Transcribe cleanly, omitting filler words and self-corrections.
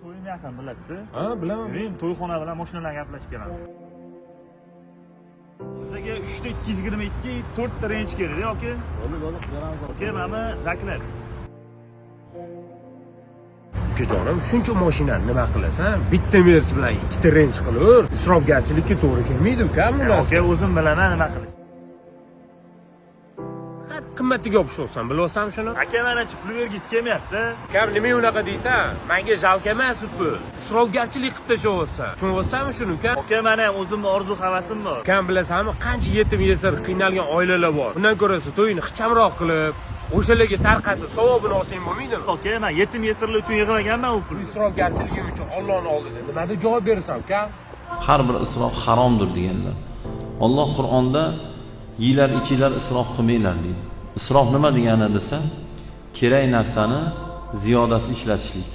To'yim yaqin bilasiz. Ha, bilaman. Yuring, to'yxona bilan mashinalar gaplashib kelamiz. Bizga 3 ta 222, 4 ta range kerak, yoki? Bo'ldi, beramiz. Okey, mana zaklat. Ukajonim, shuncha mashinani nima qilasan? Bitta Merc bilan ikkita range qilur. Isrofgarchilikka to'g'ri kelmaydi, ukam bular. Okey, o'zim bilaman nima qilish. Qimmatiga yopishsan, bilasan shuni? Aka, mana-chi pul bergisi kelmayapti. Ukam, nima unaqa deysan? Menga jalk emas bu. Isrofgarchilik qilib tashyapsan. Tushunyapsanmi shuni, ukam? Okey, mana ham o'zimni orzu havasim bor. Ukam, bilasanmi, qancha yetim yesir qiynalgan oilalar bor. Undan ko'rasa to'yini ixchamroq qilib, o'shalarga tarqatib savobini olsang bo'lmaydimi? Okey, men yetim yesirlar uchun yig'maganman u pulni. Isrofgarchiligim uchun Allohning oldida nima deb javob berasan, ukam? Har bir isrof haromdir deganlar. Alloh Qur'onda yeylar ichinglar isrof qilmanglar deydi. Isrof nima degani desa, kerak narsani ziyodasi ishlatishlik.